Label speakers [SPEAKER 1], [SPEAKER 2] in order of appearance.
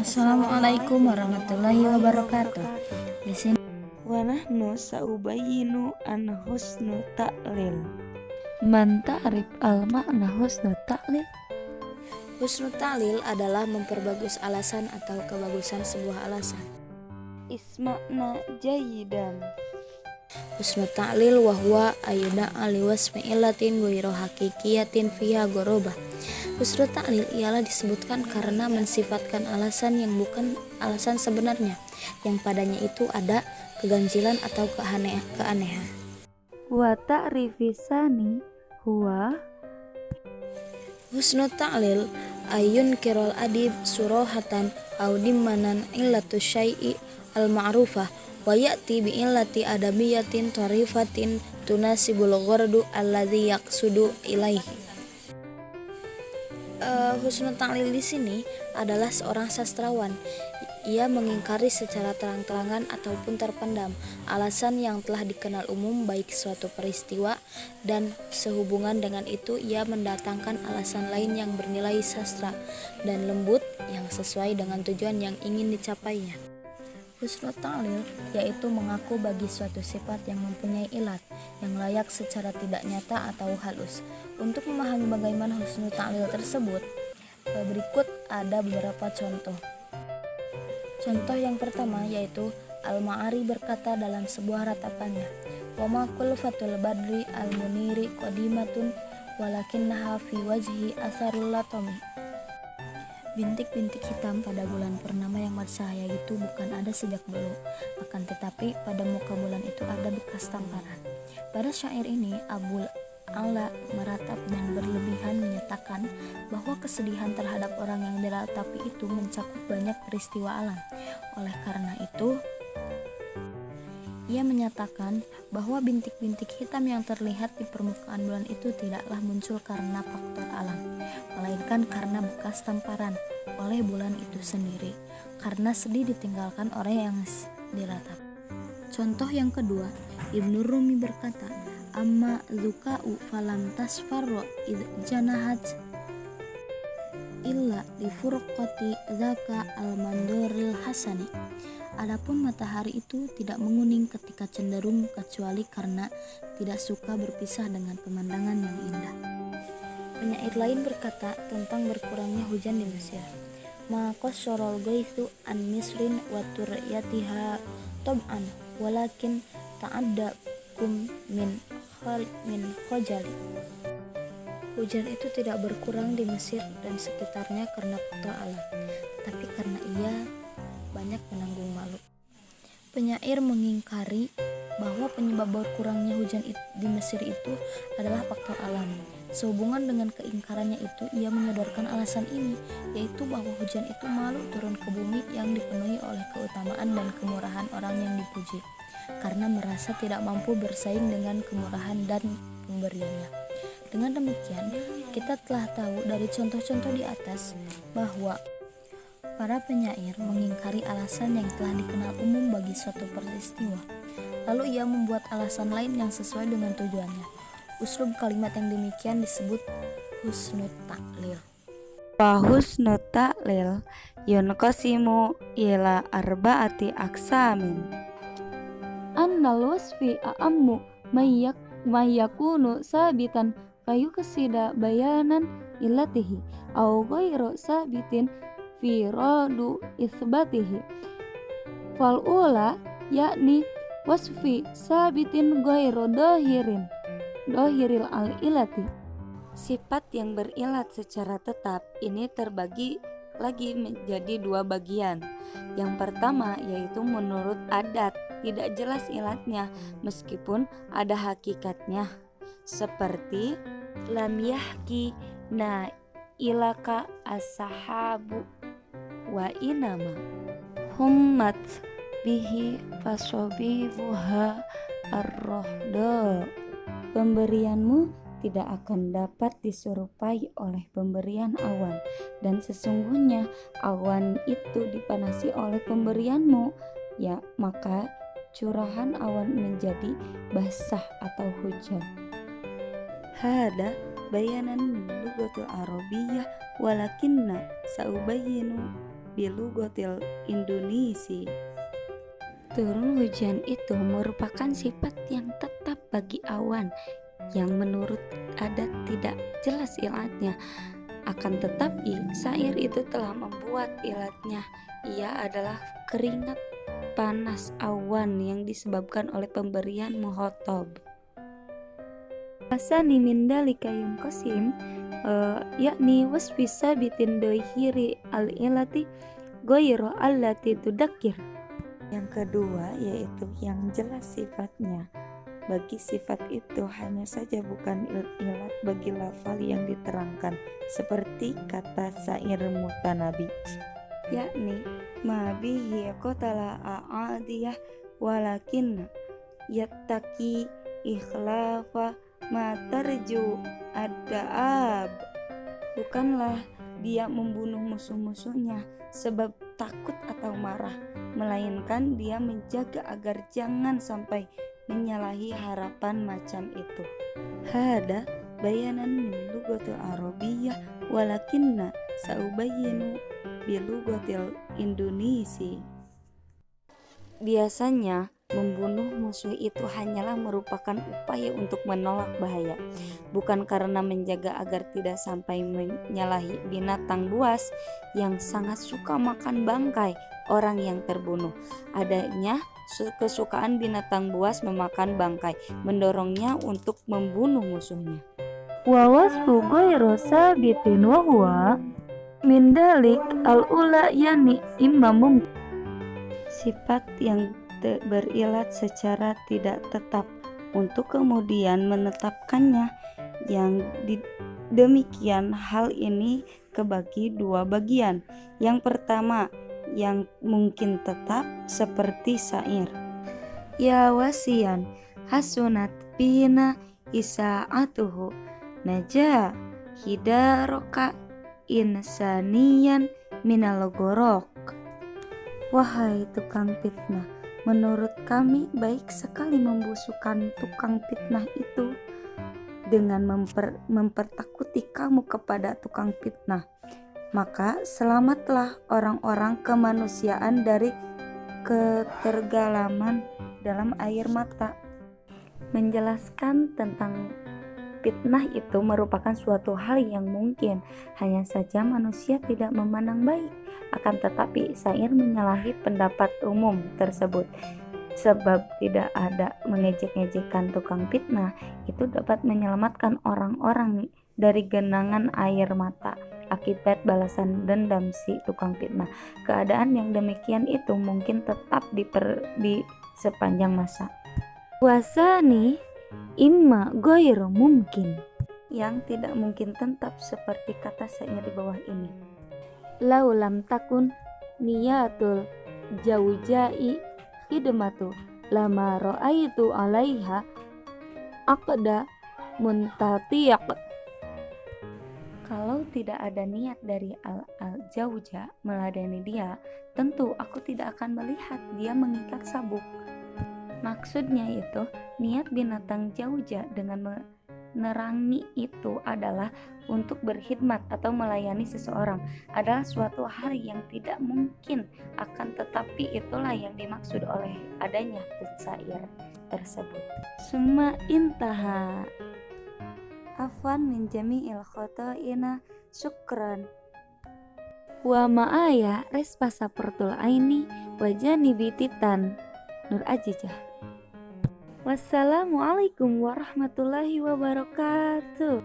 [SPEAKER 1] Assalamualaikum warahmatullahi wabarakatuh. Di sini
[SPEAKER 2] wa nahnu saubayyinu an husnu ta'lil. Man ta'rif al makna husnu ta'lil?
[SPEAKER 1] husnul ta'lil adalah memperbagus alasan atau kebagusan sebuah alasan.
[SPEAKER 2] Isma'na jayidan.
[SPEAKER 1] Husnul ta'lil wa huwa ayuna aliwasmi illatin ghairu haqiqiyatin fiha ghorobah. Husnul ta'lil ialah disebutkan karena mensifatkan alasan yang bukan alasan sebenarnya, yang padanya itu ada keganjilan atau keanehan.
[SPEAKER 2] Wa ta'rifi sani huwa
[SPEAKER 1] Husnul ta'lil ayun kirol adib surahatan au dimmanan illatu syai'i al-ma'rufah wa ya'ti bi illati adabiyatin tarifatin tunasibul ghardu alladhi yaqsudu ilaihi. Husnul ta'lil di sini adalah seorang sastrawan. Ia mengingkari secara terang-terangan ataupun terpendam alasan yang telah dikenal umum baik suatu peristiwa, dan sehubungan dengan itu ia mendatangkan alasan lain yang bernilai sastra dan lembut yang sesuai dengan tujuan yang ingin dicapainya. Husnul ta'lil yaitu mengaku bagi suatu sifat yang mempunyai ilat yang layak secara tidak nyata atau halus. Untuk memahami bagaimana husnul ta'lil tersebut, berikut ada beberapa contoh. Contoh yang pertama yaitu Al-Ma'ari berkata dalam sebuah ratapannya, wa ma kulfatul badri al-muniri qadimatun walakinnaha fi wajhi asarul latami. Bintik-bintik hitam pada bulan purnama yang bercahaya itu bukan ada sejak dulu, akan tetapi pada muka bulan itu ada bekas tamparan. Pada syair ini, Abul Ala meratap dan berlebihan menyatakan bahwa kesedihan terhadap orang yang diratapi itu mencakup banyak peristiwa alam. Oleh karena itu, ia menyatakan bahwa bintik-bintik hitam yang terlihat di permukaan bulan itu tidaklah muncul karena faktor alam, melainkan karena bekas tamparan oleh bulan itu sendiri, karena sedih ditinggalkan orang yang diratap. Contoh yang kedua, Ibnu Rumi berkata, amma zuka'u falam tasfarra id janahat illa li furqati dzaka al-manduril hasani. Adapun matahari itu tidak menguning ketika cenderung kecuali karena tidak suka berpisah dengan pemandangan yang indah. Penyair lain berkata tentang berkurangnya hujan di Mesir, ma qasyarul ghaithu an misrin wa turyatiha tab'an walakin ta'addakum min khajali. Hujan itu tidak berkurang di Mesir dan sekitarnya karena faktor alam, tapi karena ia banyak menanggung malu. Penyair mengingkari bahwa penyebab berkurangnya hujan di Mesir itu adalah faktor alam. Sehubungan dengan keingkarannya itu, ia menyodorkan alasan ini, yaitu bahwa hujan itu malu turun ke bumi yang dipenuhi oleh keutamaan dan kemurahan orang yang dipuji, karena merasa tidak mampu bersaing dengan kemurahan dan pemberiannya. Dengan demikian, kita telah tahu dari contoh-contoh di atas bahwa para penyair mengingkari alasan yang telah dikenal umum bagi suatu peristiwa, lalu ia membuat alasan lain yang sesuai dengan tujuannya. Uslub kalimat yang demikian disebut husnul ta'lil.
[SPEAKER 2] Wa husnu ta'lil yunqasimu ila arba'ati aqsamin. Annal wasfi a'ammu mayyakunu sabitan fayuksida bayanan illatihi aw ghairu sabitin fi radu itsbatihi. Fal ula yakni wasfi sabitin ghairu dohiril al-ilati. Sifat yang berilat secara tetap ini terbagi lagi menjadi dua bagian. Yang pertama yaitu menurut adat, tidak jelas ilatnya meskipun ada hakikatnya, seperti lam yahki na ilaka as-sahabu wa inama hummat bihi fasobibuha ar-rohdo. Pemberianmu tidak akan dapat diserupai oleh pemberian awan, dan sesungguhnya awan itu dipanasi oleh pemberianmu, ya maka curahan awan menjadi basah atau hujan. Hada bayanan min lughatil arabiyyah walakinna saubayyinu bilugotil Indonesia. Turun hujan itu merupakan sifat yang tetap bagi awan yang menurut adat tidak jelas ilatnya. Akan tetapi syair itu telah membuat ilatnya. Ia adalah keringat panas awan yang disebabkan oleh pemberian muhotob. Asani min dalika yunqasim yakni wasfisa bitin dohiri al-ilati goyro allati tudakir. Yang kedua yaitu yang jelas sifatnya. Bagi sifat itu hanya saja bukan ilat bagi lafal yang diterangkan, seperti kata syair mutanabi, yakni ma bihi qatala a'adiyah walakin yattaqi ikhlafa ma tarju ad-da'ab. Bukanlah dia membunuh musuh-musuhnya sebab takut atau marah, melainkan dia menjaga agar jangan sampai menyalahi harapan macam itu. Hada bayanan min lugatil arabiyyah walakinna saubayyinu bilugatil Indonesia. Biasanya membunuh musuh itu hanyalah merupakan upaya untuk menolak bahaya, bukan karena menjaga agar tidak sampai menyalahi binatang buas yang sangat suka makan bangkai orang yang terbunuh. Adanya kesukaan binatang buas memakan bangkai mendorongnya untuk membunuh musuhnya. Wa wasfu ghairu sabitin wa huwa min dalik al-ula yani imamum. Sifat yang berilat secara tidak tetap untuk kemudian menetapkannya, yang demikian hal ini kebagi dua bagian. Yang pertama yang mungkin tetap seperti syair, ya wasian hasunat bina isaatuhu naja hidaroka insanian minal gorok. Wahai tukang fitnah, menurut kami baik sekali membusukkan tukang fitnah itu dengan mempertakuti kamu kepada tukang fitnah. Maka selamatlah orang-orang kemanusiaan dari ketergalaman dalam air mata. Menjelaskan tentang fitnah itu merupakan suatu hal yang mungkin, hanya saja manusia tidak memandang baik. Akan tetapi syair menyalahi pendapat umum tersebut, sebab tidak ada mengejek-ngejekkan tukang fitnah itu dapat menyelamatkan orang-orang dari genangan air mata akibat balasan dendam si tukang fitnah. Keadaan yang demikian itu mungkin tetap di sepanjang masa. Wasani imma ghairu mungkin, yang tidak mungkin tetap seperti kata syair di bawah ini. Laulam takun niyatul jaujai khidmatu lama ra'aitu alaiha aqda muntatiq. Kalau tidak ada niat dari al-jauja meladeni dia, tentu aku tidak akan melihat dia mengikat sabuk. Maksudnya itu, niat binatang jauja dengan menerangi itu adalah untuk berkhidmat atau melayani seseorang, adalah suatu hal yang tidak mungkin, akan tetapi itulah yang dimaksud oleh adanya syair tersebut. Summa intaha afwan min jami'il khotoina syukran wa ma'aya respasa pertul aini wajani bititan Nur Ajijah. Wassalamualaikum warahmatullahi wabarakatuh.